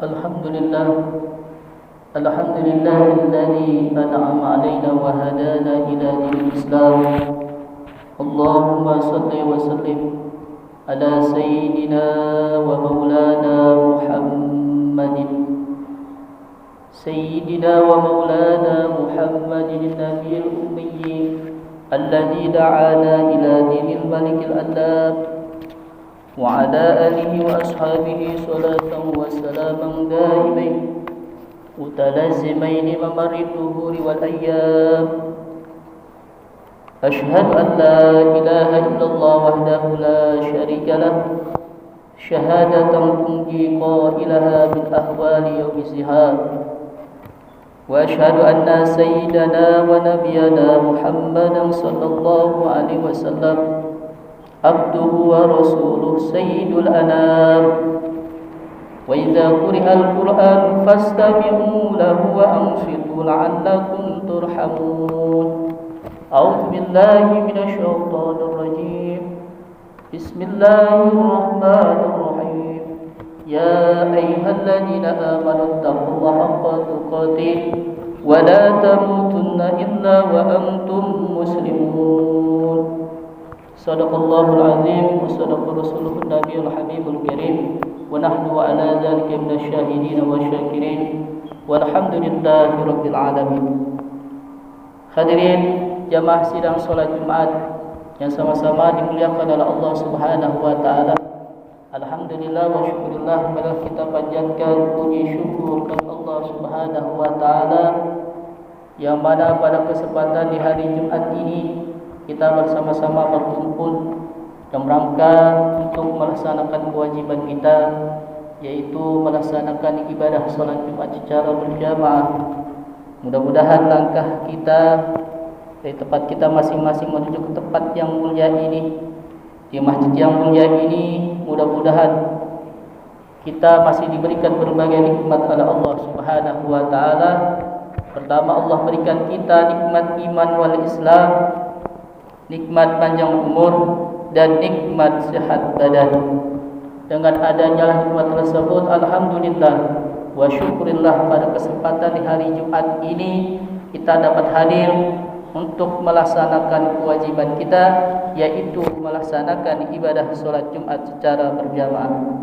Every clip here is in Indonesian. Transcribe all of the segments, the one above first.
الحمد لله الحمد لله الذي أنعم علينا وهدانا إلى دين الإسلام. اللهم صل وسلم على سيدنا ومولانا محمد النبي الأمي الذي دعانا إلى دين الملك الألام، وعلى آله وأصحابه صلاة وسلاما دائمين متلازمين ممر الدهور والأيام. أشهد أن لا إله إلا الله وحده لا شريك له، شهادة تنجي قائلها من أهوال يوم الزهاد. وأشهد أن سيدنا ونبينا محمدا صلى الله عليه وسلم عبده ورسوله سيد الأنام. وإذا قرئ القرآن فاستمعوا له وأنصتوا لعلكم ترحمون. أعوذ بالله من الشيطان الرجيم. بسم الله الرحمن الرحيم. يا أيها الذين آمنوا اتقوا الله حق تقاته ولا تموتن إلا وأنتم مسلمون. صدق الله العظيم وصدق رسوله النبي الحبيب الكريم، ونحن على ذلك من الشاهدين والشاكرين والحمد لله رب العالمين. Hadirin jamaah sidang salat Jumat yang sama-sama dimuliakan oleh Allah Subhanahu wa taala. Alhamdulillah wa syukurillah, marilah kita panjatkan puji syukur kepada Allah Subhanahu wa taala yang mana pada kesempatan di hari Jumat ini kita bersama-sama berkumpul dalam rangka untuk melaksanakan kewajiban kita, yaitu melaksanakan ibadah salat Jumat secara berjamaah. Mudah-mudahan langkah kita dari tempat kita masing-masing menuju ke tempat yang mulia ini, di masjid yang mulia ini, mudah-mudahan kita masih diberikan berbagai nikmat oleh Allah Subhanahu wa taala. Pertama, Allah berikan kita nikmat iman wal Islam, nikmat panjang umur dan nikmat sehat badan. Dengan adanya nikmat tersebut, alhamdulillah wa syukurillah, pada kesempatan di hari Jumat ini kita dapat hadir untuk melaksanakan kewajiban kita, yaitu melaksanakan ibadah salat Jumat secara berjamaah.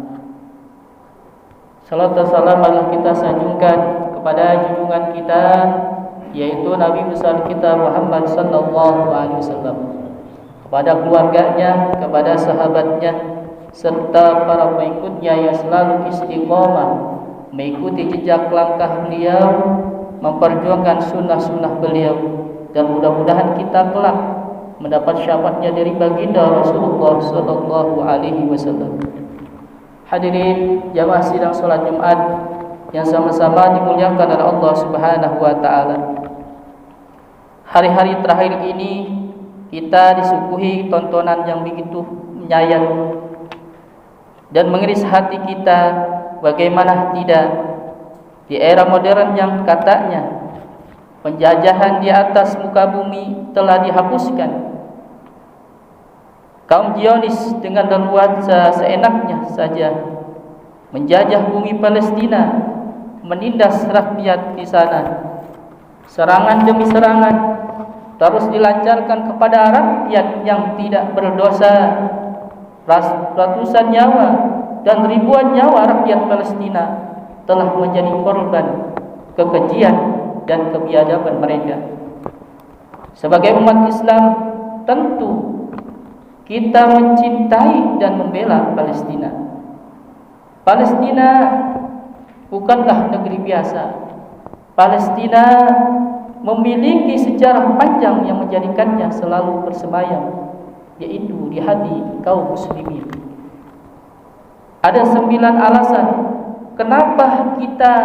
Salat dan salam Allah kita sanjungkan kepada junjungan kita, yaitu Nabi besar kita Muhammad sallallahu alaihi wasallam, kepada keluarganya, kepada sahabatnya, serta para pengikutnya yang selalu istiqomah mengikuti jejak langkah beliau, memperjuangkan sunnah-sunnah beliau, dan mudah-mudahan kita kelak mendapat syafaatnya dari baginda Rasulullah sallallahu alaihi wasallam. Hadirin jamaah sidang salat Jumat yang sama-sama dimuliakan oleh Allah Subhanahu wa taala. Hari-hari terakhir ini kita disuguhi tontonan yang begitu menyayat dan mengiris hati kita. Bagaimana tidak, di era modern yang katanya penjajahan di atas muka bumi telah dihapuskan, kaum Zionis dengan leluasa seenaknya saja menjajah bumi Palestina, menindas rakyat di sana. Serangan demi serangan terus dilancarkan kepada rakyat yang tidak berdosa. Ratusan nyawa dan ribuan nyawa rakyat Palestina telah menjadi korban kekejian dan kebiadaban mereka. Sebagai umat Islam, tentu kita mencintai dan membela Palestina. Palestina bukanlah negeri biasa. Palestina memiliki sejarah panjang yang menjadikannya selalu bersemayam, yaitu di hati kaum muslimin. Ada 9 alasan kenapa kita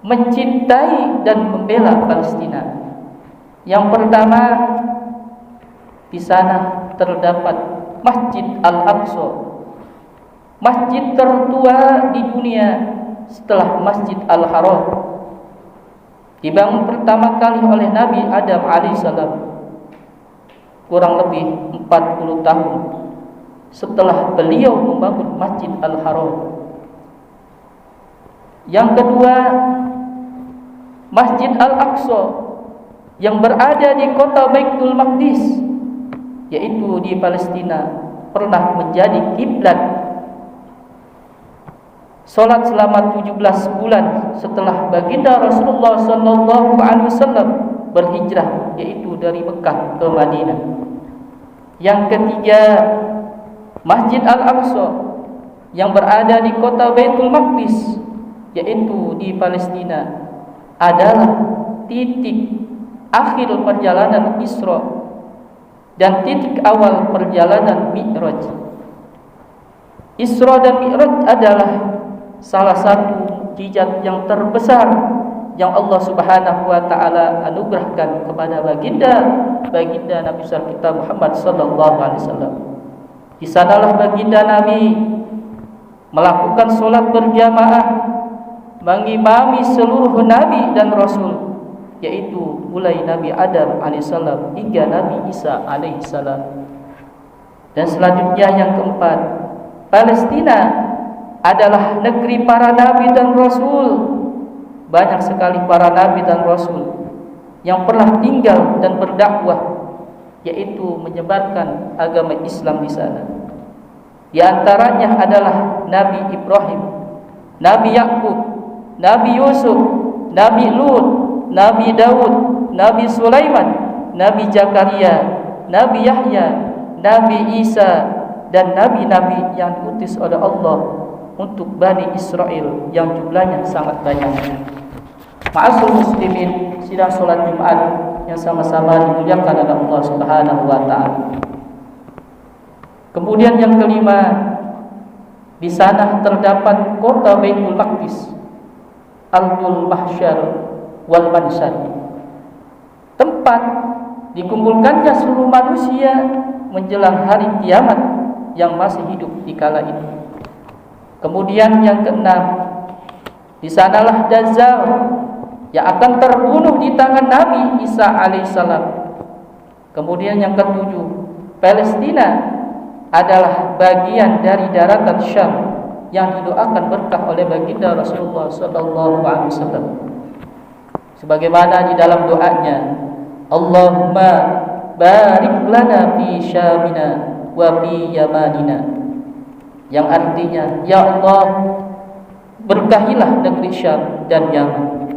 mencintai dan membela Palestina. Yang pertama, di sana terdapat Masjid Al-Aqsa, masjid tertua di dunia setelah Masjid Al-Haram. Dibangun pertama kali oleh Nabi Adam alaihissalam kurang lebih 40 tahun setelah beliau membangun Masjid Al-Haram. Yang kedua, Masjid Al-Aqsa yang berada di kota Baitul Maqdis, yaitu di Palestina, pernah menjadi kiblat salat selama 17 bulan setelah baginda Rasulullah sallallahu alaihi wasallam berhijrah, yaitu dari Mekah ke Madinah. Yang ketiga, Masjid Al-Aqsa yang berada di kota Baitul Maqdis, yaitu di Palestina, adalah titik akhir perjalanan Isra dan titik awal perjalanan Mi'raj. Isra dan Mi'raj adalah salah satu mukjizat yang terbesar yang Allah Subhanahu wa taala anugerahkan kepada baginda Nabi kita Muhammad sallallahu alaihi wasallam. Di sanalah baginda Nabi melakukan salat berjamaah, mengimami seluruh nabi dan rasul, yaitu mulai Nabi Adam alaihissalam hingga Nabi Isa alaihissalam. Dan selanjutnya yang keempat, Palestina adalah negeri para nabi dan rasul. Banyak sekali para nabi dan rasul yang pernah tinggal dan berdakwah, yaitu menyebarkan agama Islam di sana. Di antaranya adalah Nabi Ibrahim, Nabi Yakub, Nabi Yusuf, Nabi Lut, Nabi Daud, Nabi Sulaiman, Nabi Zakaria, Nabi Yahya, Nabi Isa, dan nabi-nabi yang diutus oleh Allah untuk Bani Israel yang jumlahnya sangat banyak. Ma'asyiral muslimin, sidang salat Jumat yang sama-sama dimuliakan oleh Allah Subhanahu wa taala. Kemudian yang kelima, di sana terdapat kota Baitul Maqdis, Ardul Mahsyar wal Mansyar, tempat dikumpulkannya seluruh manusia menjelang hari kiamat yang masih hidup di kala itu. Kemudian yang keenam, di sanalah Dajjal yang akan terbunuh di tangan Nabi Isa alaihissalam. Kemudian yang ketujuh, Palestina adalah bagian dari daratan Syam yang didoakan berkah oleh baginda Rasulullah sallallahu alaihi wasallam. Sebagaimana di dalam doanya, Allahumma barik lana fi Syamina wa fi Yamanina, yang artinya, ya Allah, berkahilah negeri Syam dan Yaman.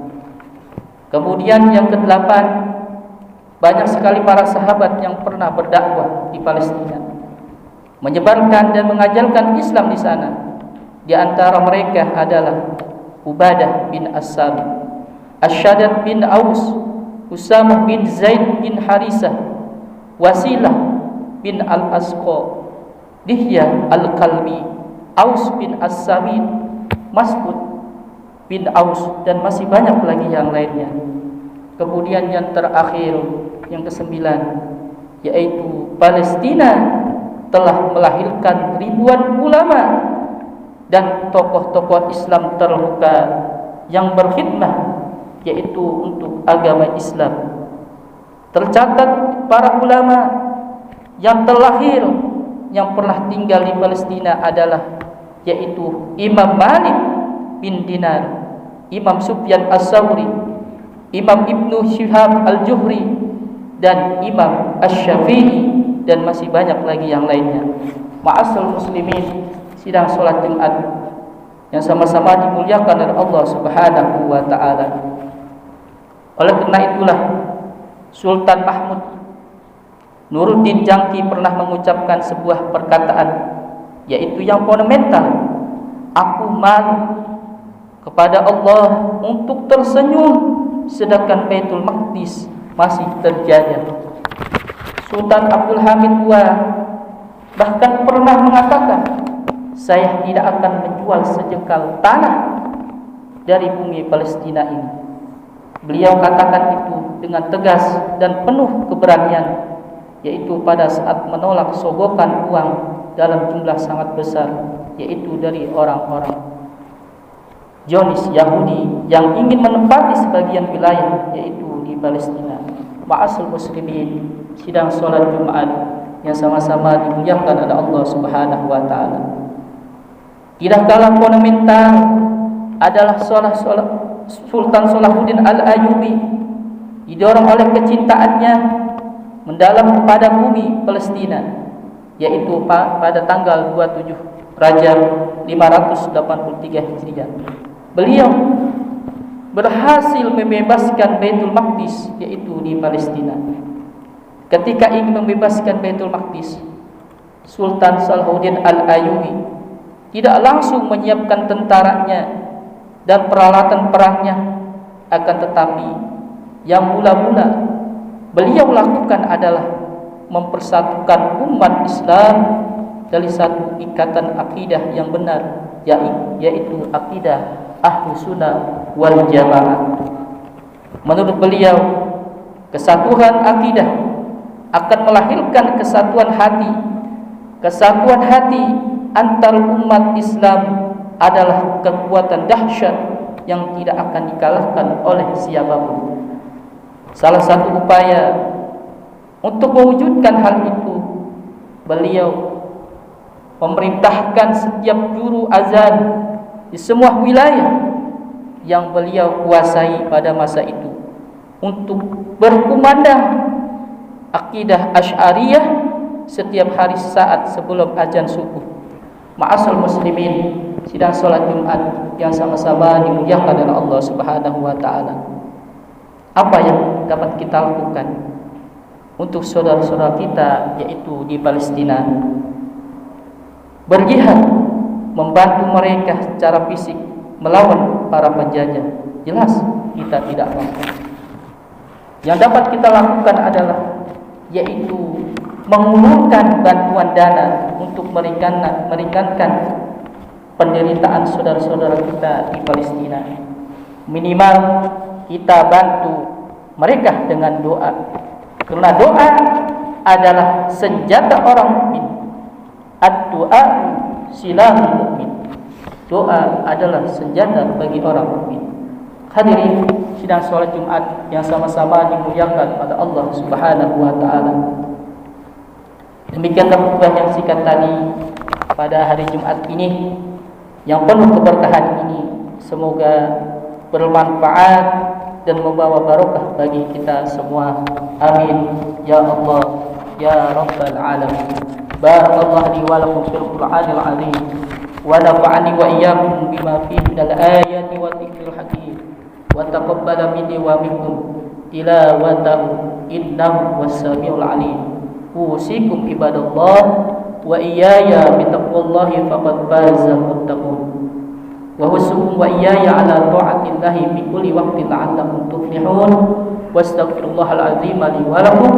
Kemudian yang kedelapan, banyak sekali para sahabat yang pernah berdakwah di Palestina, menyebarkan dan mengajarkan Islam di sana. Di antara mereka adalah Ubadah bin As-Sami, Asyadad bin Aus, Usamah bin Zaid bin Harisah, Wasilah bin Al-Asqa, Dihya Al-Kalbi, Aus bin As-Samin, Mas'ud bin Aus, dan masih banyak lagi yang lainnya. Kemudian yang terakhir, yang kesembilan, yaitu Palestina telah melahirkan ribuan ulama dan tokoh-tokoh Islam terluka yang berkhidmah, yaitu untuk agama Islam. Tercatat para ulama yang terlahir yang pernah tinggal di Palestina adalah yaitu Imam Malik bin Dinar, Imam Sufyan As-Sawri, Imam Ibnu Syihab Al-Juhri, dan Imam Asy-Syafi'i, dan masih banyak lagi yang lainnya. Ma'asyiral muslimin, sidang salat Jumat yang sama-sama dimuliakan oleh Allah Subhanahu wa taala. Oleh karena itulah Sultan Mahmud Nuruddin Jangki pernah mengucapkan sebuah perkataan, yaitu yang fundamental, aku malu kepada Allah untuk tersenyum sedangkan Baitul Maqdis masih terjajah. Sultan Abdul Hamid II bahkan pernah mengatakan, saya tidak akan menjual sejengkal tanah dari bumi Palestina ini. Beliau katakan itu dengan tegas dan penuh keberanian, yaitu pada saat menolak sogokan uang dalam jumlah sangat besar, yaitu dari orang-orang Zionis Yahudi yang ingin menempati sebagian wilayah, yaitu di Palestina. Ma'asyiral muslimin, sidang salat Jumat yang sama-sama dimuliakan oleh Allah Subhanahu wa taala. Tidak kalah fundamental adalah Sultan Salahuddin Al-Ayyubi, didorong oleh kecintaannya mendalam kepada bumi Palestina, yaitu pada tanggal 27 Rajab 583 Hijriah. Beliau berhasil membebaskan Baitul Maqdis, yaitu di Palestina. Ketika ingin membebaskan Baitul Maqdis, Sultan Salahuddin Al-Ayyubi tidak langsung menyiapkan tentaranya dan peralatan perangnya, akan tetapi yang mula-mula beliau lakukan adalah mempersatukan umat Islam dari satu ikatan akidah yang benar, yaitu akidah Ahlus Sunnah wal Jamaah. Menurut beliau, kesatuan akidah akan melahirkan kesatuan hati. Kesatuan hati antar umat Islam adalah kekuatan dahsyat yang tidak akan dikalahkan oleh siapapun. Salah satu upaya untuk mewujudkan hal itu, beliau memerintahkan setiap juru azan di semua wilayah yang beliau kuasai pada masa itu untuk berkumandang akidah Asy'ariyah setiap hari saat sebelum azan subuh. Ma'asal muslimin, sidang salat Jumat yang sama-sama dimuliakan oleh Allah Subhanahu wa taala. Apa yang dapat kita lakukan untuk saudara-saudara kita yaitu di Palestina? Berjihad, membantu mereka secara fisik melawan para penjajah. Jelas kita tidak mampu. Yang dapat kita lakukan adalah yaitu mengulurkan bantuan dana untuk meringankan penderitaan saudara-saudara kita di Palestina. Minimal kita bantu mereka dengan doa, karena doa adalah senjata orang mukmin. Ad-du'a silahul mukmin. Doa adalah senjata bagi orang mukmin. Hadirin sidang salat Jumat yang sama-sama dimuliakan pada Allah Subhanahu wa taala. Demikianlah khutbah yang singkat tadi pada hari Jumat ini yang penuh keberkahan ini. Semoga bermanfaat dan membawa barokah bagi kita semua. Amin ya Allah ya Rabbal alamin. Barakallahu li wa lakum fil Qur'anil azim wa nafa'ani wa iyyakum bima fihi minal ayati wa dzikril hakim wa taqabbala minni wa minkum tilawatahu innahu was-sami'ul alim. Usikum ibadallah wa iyaya bitaqwallahi faqad faza muttaqun. Wa husukum wa iyaya ala ta'atillahi fi kulli waqtin la'allakum tuflihun. Wastaghfirullahal azim li wa lakum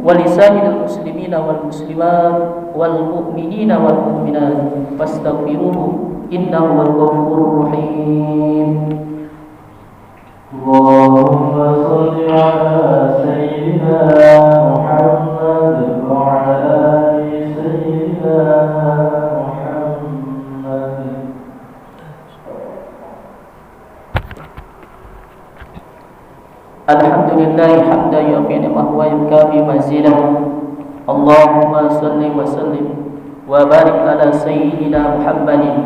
wa lisa'iril muslimina wal muslimat wal mu'minina wal mu'minat fastaghfiruhu innahu wal ghafurur rahim. Allahumma shalli ala sayyidina Muhammad wa ala ali sayyidina Muhammad. Alhamdulillah hamdan yu'ti ni'mahu wa yukafi mazidah. Allahumma shalli wa sallim wa barik ala sayyidina Muhammadin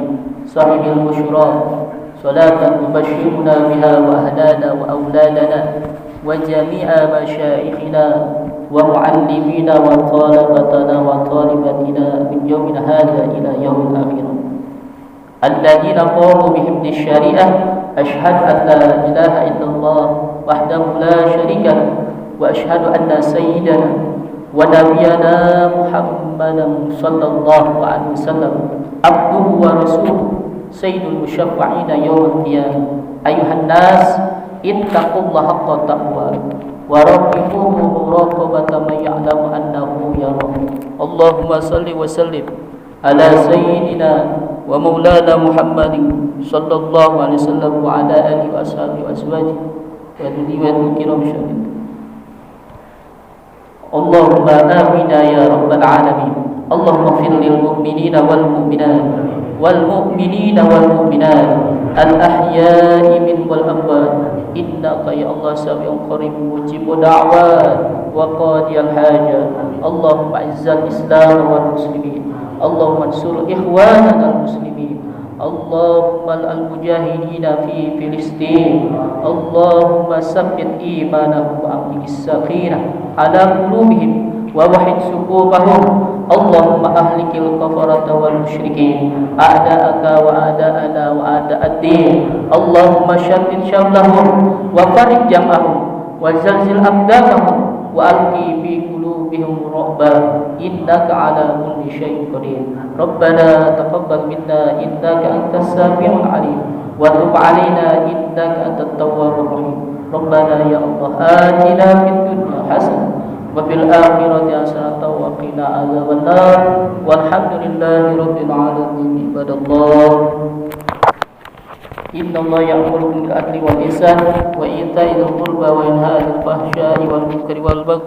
sahibil busyra salatan tubashshiruna biha wa ahlana wa auladana wa jami'a masyayikhina wa muallimina wa talabatana wa talibatina min yawmin hadha ila yawmil akhirah alladhina qamu bihifdhi syari'ah. Ashhadu an la ilaha illallah wahdahu la syarika lahu wa ashhadu anna sayyidana wa nabiyyana Muhammadan sallallahu alaihi wasallam abduhu wa rasuluhu sayyidul musyaffa'ina yawmal qiyamah. Ayuhan nas ittaqullaha haqqa taqwa wa raqibuhu muraqabata man ya'lamu annahu yarahu. Allahumma shalli wa sallim ala sayyidina wa maulana Muhammadin sallallahu alaihi wasallam wa ala alihi wa ashabihi wa azwajihi wa dhurriyyatihi kiram syarif. Allahumma amina ya rabbal alamin. Allahumma ighfir lil mu'minina wal mu'minat wal mu'minina wal mu'minat al ahya'i min wal amwat innaka ya Allah sami'un qarib mujibud da'wat wa qadiyal hajat. Allahumma izzal islam wal muslimin. Allahumma ansur ikhwanana al muslimin. اللهم المجاهدين في فلسطين اللهم ثبت إيمانهم وأملك السخينة على قلوبهم ووحد صفوفهم اللهم أهلك الكفرة والمشركين أعداءك وأعداءنا وأعداء الدين اللهم شتت شملهم وفرق جمعهم وزلزل أقدامهم وألقي في قلوبهم رعبا إنك على كل شيء قدير ربنا تقبل منا إنك أنت السميع العليم وتب علينا إنك أنت التواب الرحيم ربنا يا الله آتنا في الدنيا حسنة وفي الآخرة حسنة وقنا عذاب النار والحمد لله رب العالمين عباد الله إن الله يأمركم بالعدل والإحسان وإيتاء ذي القربى وينهى عن الفحشاء والمنكر والبغي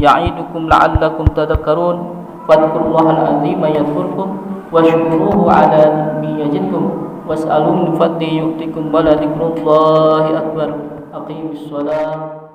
يعظكم لعلكم تذكرون فاذكروا الله العظيم يذكركم واشكروه على نعمه يزدكم واسألوه من فضله يؤتكم ولذكر الله أكبر أقيموا الصلاة